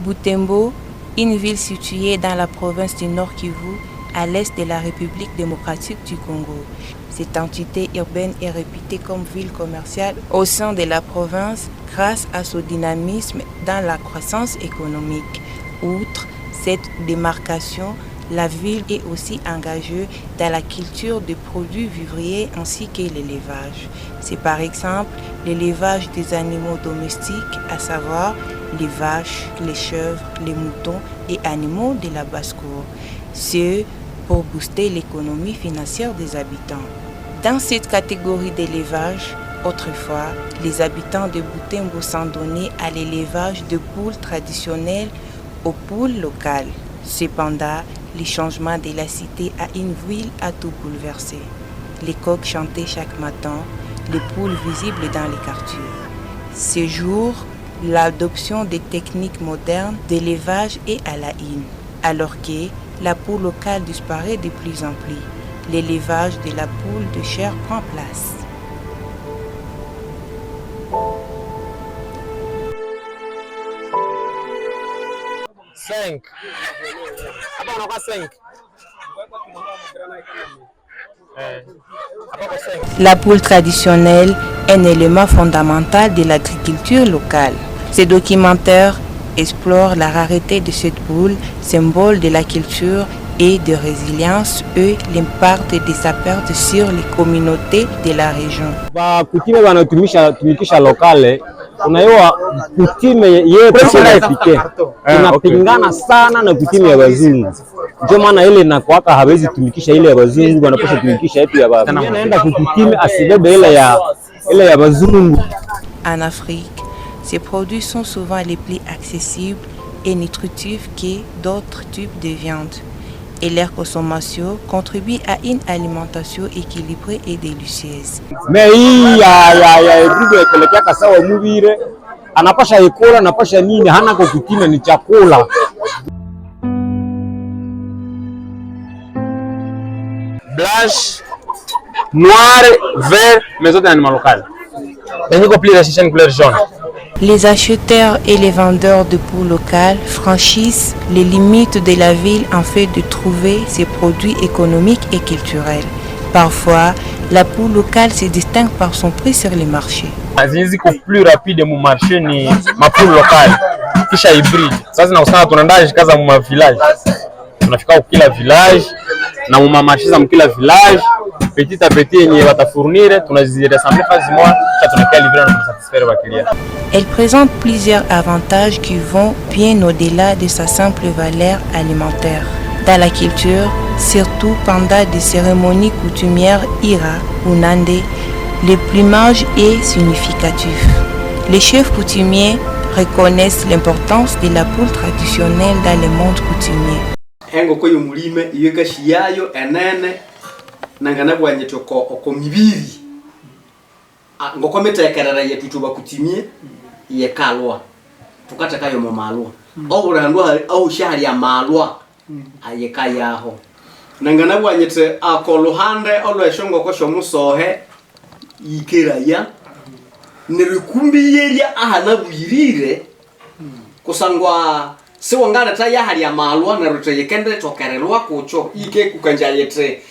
Butembo, une ville située dans la province du Nord Kivu, à l'est de la République démocratique du Congo. Cette entité urbaine est réputée comme ville commerciale au sein de la province grâce à son dynamisme dans la croissance économique. Outre cette démarcation, la ville est aussi engagée dans la culture des produits vivriers ainsi que l'élevage. C'est par exemple l'élevage des animaux domestiques, à savoir les vaches, les chèvres, les moutons et animaux de la basse-cour. Ce pour booster l'économie financière des habitants. Dans cette catégorie d'élevage, autrefois, les habitants de Butembo s'en donnaient à l'élevage de poules traditionnelles aux poules locales. Cependant, les changements de la cité à une ville a tout bouleversé. Les coqs chantaient chaque matin, les poules visibles dans les quartiers. Ces jours, l'adoption des techniques modernes d'élevage est à la une, alors que la poule locale disparaît de plus en plus. L'élevage de la poule de chair prend place. La poule traditionnelle est un élément fondamental de l'agriculture locale. Ce documentaire explore la rareté de cette poule, symbole de la culture et de résilience, et l'impact de sa perte sur les communautés de la région. Kutime wanatumikisha lokale, unaiwa kutime yetu tunapike. Tunapingana sana na kutime ya wazungu. Ndio maana ile inakuwaka hawezi tumikisha ile ya wazungu, wanaposha tumikisha yetu ya baba. Anaenda kukutime asibebe ile ya wazungu. En Afrique, ces produits sont souvent les plus accessibles et nutritifs que d'autres types de viande. Et leur consommation contribue à une alimentation équilibrée et délicieuse. Mais hii ya ebudu ipelekea kasawa mubire, anapasha ikula, anapasha nini, hana kukutime ni chakula. Blanche, noire, vert, mais autres animaux locaux. Et nous coupons les couleur jaune. Les acheteurs et les vendeurs de poules locales franchissent les limites de la ville en fait de trouver ces produits économiques et culturels. Parfois, la poule locale se distingue par son prix sur les marchés. Zinzi plus rapide mu marché ni mapoule locale kisha hybride. Sasa tunakusana tunaenda jikaza mu village. Tunafika kila village na mu marché za kila village. Petit à petit yenye watafournir tunaziresembler phase moja kisha tunakia livrer na satisfaire wa client. Elle présente plusieurs avantages qui vont bien au-delà de sa simple valeur alimentaire. Dans la culture, surtout pendant des cérémonies coutumières Ira ou Nande, le plumage est significatif. Les chefs coutumiers reconnaissent l'importance de la poule traditionnelle dans le monde coutumier. Engoko y'omulime yekashiyayo enene nangana bwanyetoko okomibiri ngoko metekerera yetu tuba kutimie yekalwa tukata kayo mu malwa oburandwa au shari ya malwa ayekayaho nangana bwanyete akoluhande olweshongo ko shomusohe yikeraya nerikumbi yeria ahana bwirire kusangwa siwangana taya hali ya malwa na rute yekende tokerelwa kucho ike kukanja yete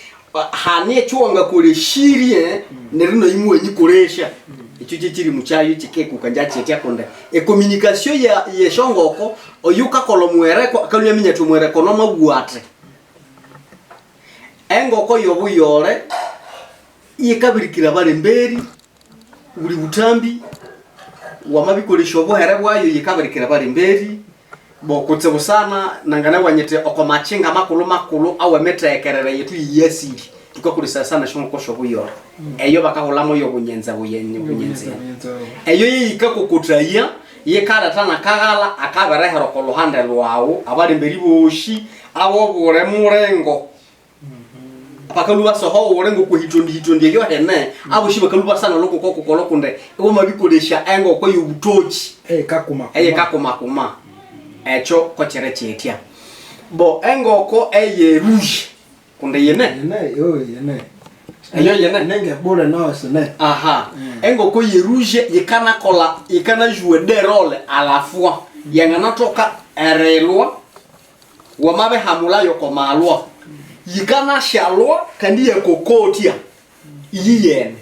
hane chuanga kule shirie nerino imwe nyikoresha icho kiri muchayo kike kukanja chetia konde e communication ya shongoko oyuka kolomwere ko kaluya minya tumwere kono magwate engoko yobuyore yekabirikira bare mberi uri butambi wamabikoresho bohere bwayo yekabirikira bare mberi bokutse busana nangana wanyete okomachinga makulu awe metekerere yetu yesiri tukakulisa sana shonko shobuyo eyo bakahulamo yo bunyenza eyo yikakukutraya yekara tana kagala akaberehero koluhande lwawo abali mberi boshi abo bure murengo pakaluwa soho urengo kuhitondi yo hene abo shiba kaluwa sana loko kokolokunde ebo mabikolesha engo ko yubutochi kakuma echo kochere chetia bo engoko eye rouge kunde yene yene nenge bole no sene aha engoko ye rouge yekana kola yekana jouer des rôles à la fois yangana toka erelwa wamabe hamula yoko malwa yikana shalwa kandi yekokotia yiyene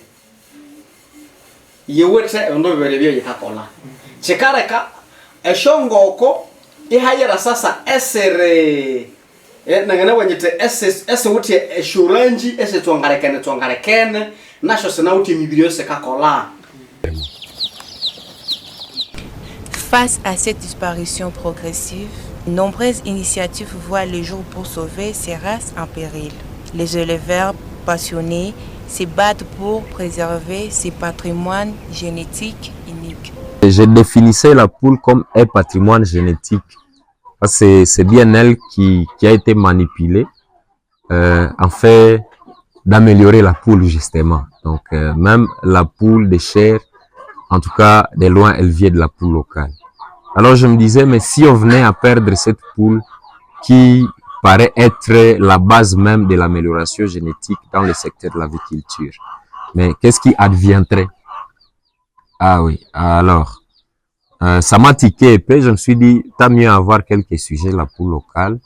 yewetse ndo bibelebyo yikakola chikareka eshongoko ihayera sasa esere nangana wanyite ese wuti eshuranji ese twangarekene nasho sena wuti mibiri yose kakola. Face à cette disparition progressive, nombreuses initiatives voient le jour pour sauver ces races en péril. Les éleveurs passionnés se battent pour préserver ces patrimoines génétiques uniques. Je définissais la poule comme un patrimoine génétique. C'est bien elle qui a été manipulée en fait d'améliorer la poule justement. Donc même la poule de chair, en tout cas de loin, elle vient de la poule locale. Alors je me disais, mais si on venait à perdre cette poule qui paraît être la base même de l'amélioration génétique dans le secteur de l'aviculture, mais qu'est-ce qui adviendrait? Ah oui, alors, ça m'a tiqué épais, je me suis dit, tant mieux avoir quelques sujets, la poule locale,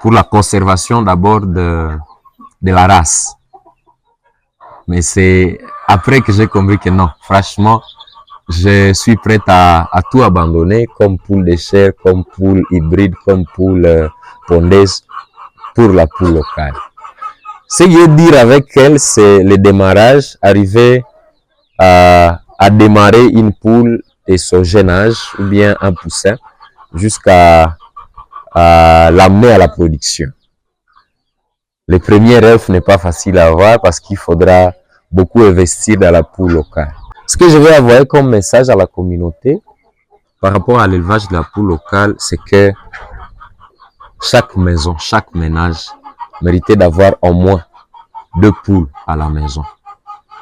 pour la conservation d'abord de la race. Mais c'est après que j'ai compris que non, franchement, je suis prêt à tout abandonner, comme poule de chair, comme poule hybride, comme poule pondeuse, pour la poule locale. Ce que je veux dire avec elle, c'est le démarrage, arriver à démarrer une poule et son jeune âge, ou bien un poussin, jusqu'à l'amener à la production. Le premier œuf n'est pas facile à avoir parce qu'il faudra beaucoup investir dans la poule locale. Ce que je vais envoyer comme message à la communauté par rapport à l'élevage de la poule locale, c'est que chaque maison, chaque ménage méritait d'avoir au moins 2 poules à la maison.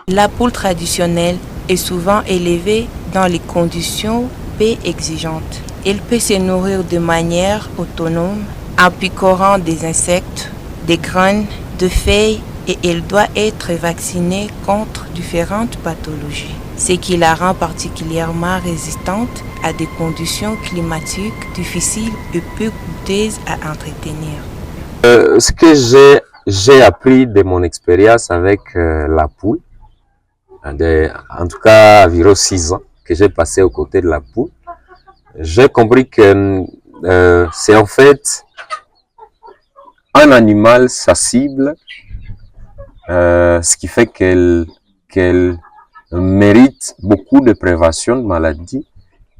La poule traditionnelle est souvent élevée dans les conditions peu exigeantes. Elle peut se nourrir de manière autonome en picorant des insectes, des graines, de feuilles et elle doit être vaccinée contre différentes pathologies, ce qui la rend particulièrement résistante à des conditions climatiques difficiles et peu coûteuses à entretenir. Ce que j'ai appris de mon expérience avec la poule, en tout cas environ 6 ans que j'ai passé aux côtés de la poule, j'ai compris que c'est en fait un animal sensible, ce qui fait qu'elle mérite beaucoup de prévention de maladies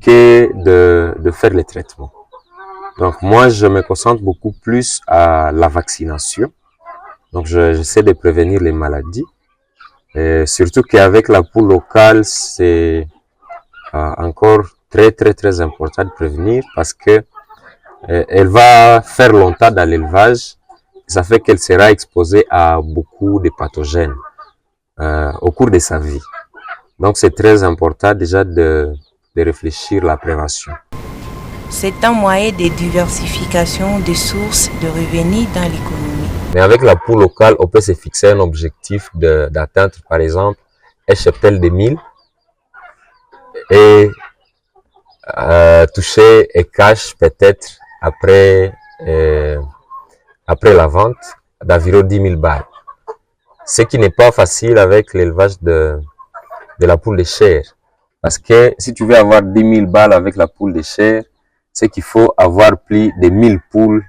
que de faire les traitements. Donc moi, je me concentre beaucoup plus à la vaccination. Donc j'essaie de prévenir les maladies. Et surtout qu'avec la poule locale, c'est encore très important de prévenir parce que elle va faire longtemps dans l'élevage. Ça fait qu'elle sera exposée à beaucoup de pathogènes au cours de sa vie. Donc c'est très important déjà de réfléchir à la prévention. C'est un moyen de diversification des sources de revenus dans l'économie. Mais avec la poule locale, on peut se fixer un objectif d'atteindre, par exemple, un cheptel de 1000 et toucher et cash peut-être après la vente d'environ 10 000 balles. Ce qui n'est pas facile avec l'élevage de la poule de chair. Parce que si tu veux avoir 10 000 balles avec la poule de chair, c'est qu'il faut avoir plus de 1000 poules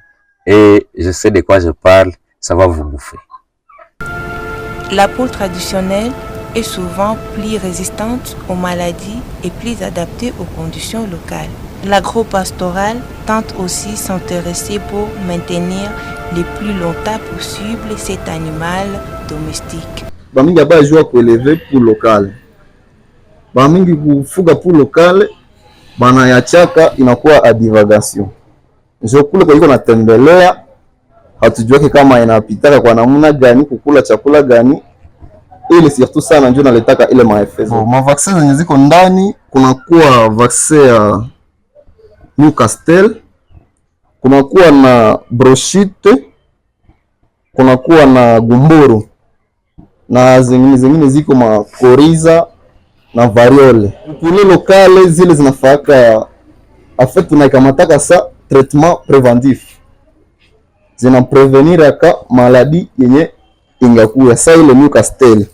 et je sais de quoi je parle, ça va vous bouffer. La poule traditionnelle est souvent plus résistante aux maladies et plus adaptée aux conditions locales. L'agro-pastoral tente aussi s'intéresser pour maintenir le plus longtemps possible cet animal domestique. Bamingi abajua kueleve poule locale. Bamingi kufuga poule locale bana ya chaka inakuwa a divagation. Njo kule kwa iko natembelea hatujuake kama inapitaka kwa namna gani kukula chakula gani ili surtout sana ndio naletaka ile maefezo. Ma vaccine zenye ziko ndani kunakuwa vaccine ya Newcastle, kunakuwa na bronchite, kunakuwa na gumboro na zingine ziko makoriza na variole. Poule locale zile zinafaka afet tunaikamataka sa traitement preventif, zinapreveniraka maladi yenye ingakuya sa ile Newcastle,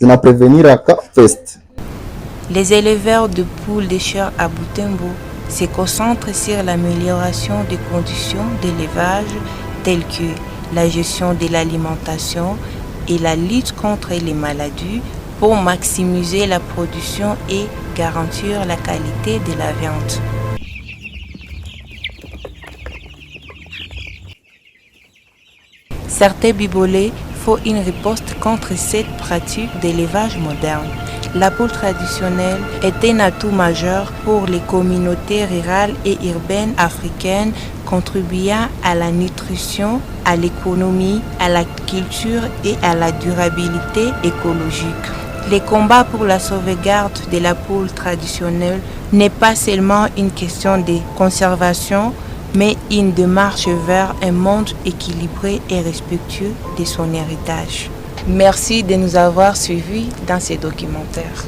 zinapreveniraka peste. Les éleveurs de poules de chair à Butembo se concentrent sur l'amélioration des conditions d'élevage telles que la gestion de l'alimentation et la lutte contre les maladies pour maximiser la production et garantir la qualité de la viande. Certains bibolets font une riposte contre cette pratique d'élevage moderne. La poule traditionnelle est un atout majeur pour les communautés rurales et urbaines africaines, contribuant à la nutrition, à l'économie, à la culture et à la durabilité écologique. Le combat pour la sauvegarde de la poule traditionnelle n'est pas seulement une question de conservation, mais une démarche vers un monde équilibré et respectueux de son héritage. Merci de nous avoir suivis dans ces documentaires.